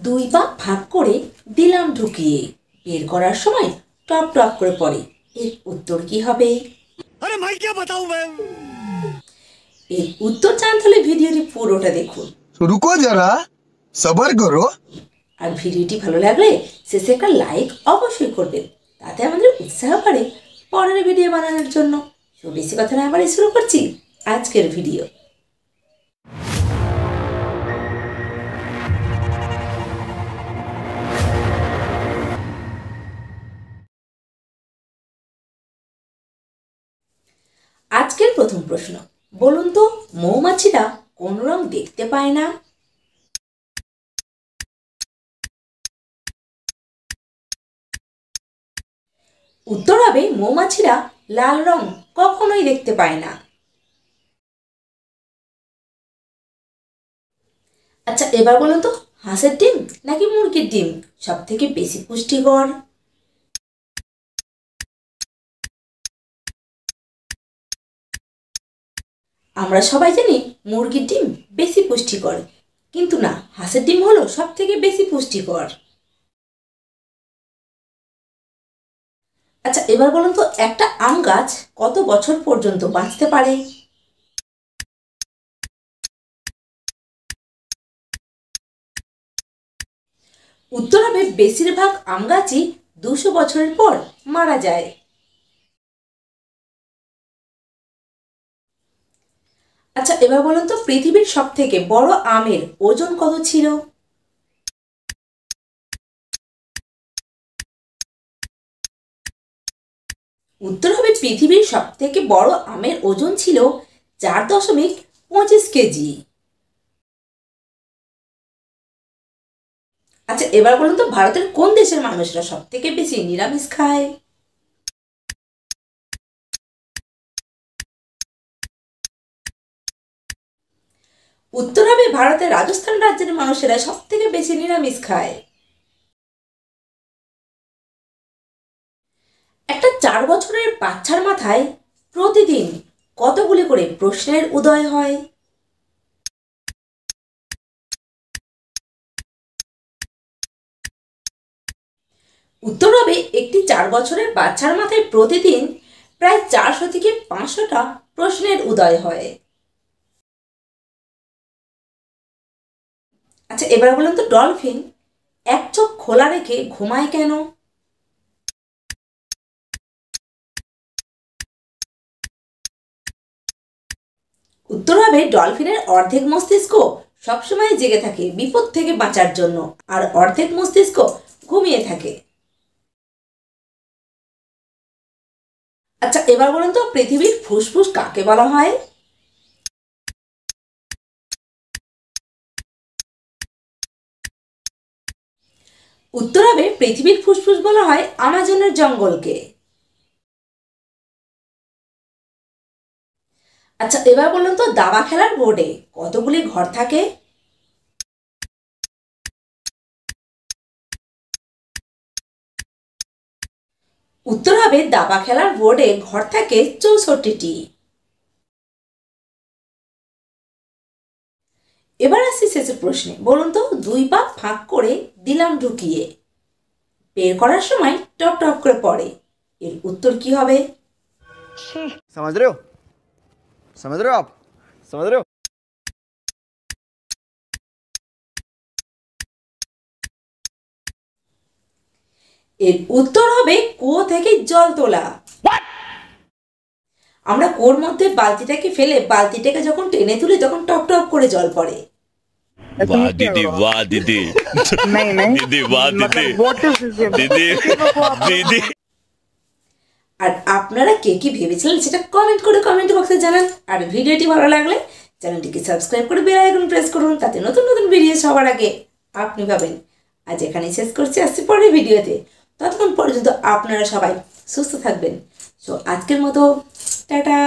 দুই পা ফাঁক করে দিলাম ঢুকিয়ে, বের করার সময় টপ টপ করে পড়ে। এর উত্তর কি হবে? अरे भाई क्या बताऊं मैं। এর উত্তর জানতে হলে ভিডিওটি পুরোটা দেখুন। रुको जरा सबर करो। আর ভিডিওটি ভালো লাগলে শেষে একটা লাইক অবশ্যই করবেন, তাতে আমাদের উৎসাহ বাড়ে পরের ভিডিও বানানোর জন্য। তো বেশি কথা না আবার শুরু করছি আজকের ভিডিও। আজকের প্রথম প্রশ্ন, বলুন তো মৌমাছিরা কোন রং দেখতে পায় না? উত্তর হবে মৌমাছিরা লাল রং কখনোই দেখতে পায় না। আচ্ছা এবার বলুন তো হাঁসের ডিম নাকি মুরগির ডিম সব থেকে বেশি পুষ্টিকর? আমরা সবাই জানি মুরগির ডিম বেশি পুষ্টিকর, কিন্তু না, হাঁসের ডিম হলো সব থেকে বেশি পুষ্টিকর। আচ্ছা এবার বলুন তো একটা আম গাছ কত বছর পর্যন্ত বাঁচতে পারে? উত্তর হবে বেশিরভাগ আম গাছই 200 বছরের পর মারা যায়। আচ্ছা এবার বলুন তো পৃথিবীর সব থেকে বড় আমের ওজন কত ছিল? উত্তর হবে পৃথিবীর সব থেকে বড় আমের ওজন ছিল 4.25 কেজি। আচ্ছা এবার বলুন তো ভারতের কোন দেশের মানুষরা সব থেকে বেশি নিরামিষ খায়? উত্তর হবে ভারতের রাজস্থান রাজ্যের মানুষেরা সব থেকে বেশি নিরামিষ খায়। একটা 4 বছরের বাচ্চার মাথায় প্রতিদিন কতগুলি করে প্রশ্নের উদয় হয়? উত্তর হবে একটি 4 বছরের বাচ্চার মাথায় প্রতিদিন প্রায় 400 থেকে 500টা প্রশ্নের উদয় হয়। আচ্ছা এবার বলুন তো ডলফিন এক চোখ খোলা রেখে ঘুমায় কেন? উত্তর হবে ডলফিনের অর্ধেক মস্তিষ্ক সবসময় জেগে থাকে বিপদ থেকে বাঁচার জন্য, আর অর্ধেক মস্তিষ্ক ঘুমিয়ে থাকে। আচ্ছা এবার বলুন তো পৃথিবীর ফুসফুস কাকে বলা হয়? উত্তর হবে পৃথিবীর ফুসফুস বলা হয় আমাজনের জঙ্গলকে। আচ্ছা এবার বলুন তো দাবা খেলার বোর্ডে কতগুলি ঘর থাকে? উত্তর হবে দাবা খেলার বোর্ডে ঘর থাকে 64টি। এবার আসছি শেষের প্রশ্নে, বলুন তো দুই পা ফাঁক করে দিলাম ঢুকিয়ে, বের করার সময় টপ টপ করে পড়ে। এর উত্তর কি হবে? समझ रहे हो, समझ रहे हो आप, समझ रहे हो। এর উত্তর হবে কুয়ো থেকে জল তোলা। আমরা কুয়োর মধ্যে বালতিটাকে ফেলে বালতিটাকে যখন টেনে তুলি তখন টপ টপ করে জল পড়ে। वाह दीदी, वाह दीदी, नहीं नहीं दीदी, वाह दीदी, व्हाट इज दिस दीदी, दीदी। আর আপনারা কে কি ভেবেছিলেন সেটা কমেন্ট বক্সে জানান। আর ভিডিওটি ভালো লাগলে চ্যানেলটিকে সাবস্ক্রাইব করে বেল আইকন প্রেস করুন, তাতে নতুন নতুন ভিডিও সবার আগে আপনি পাবেন। আজ এখানেই শেষ করছি, আসছি পরের ভিডিওতে। ততক্ষণ পর্যন্ত আপনারা সবাই সুস্থ থাকবেন। সো আজকের মতো টাটা।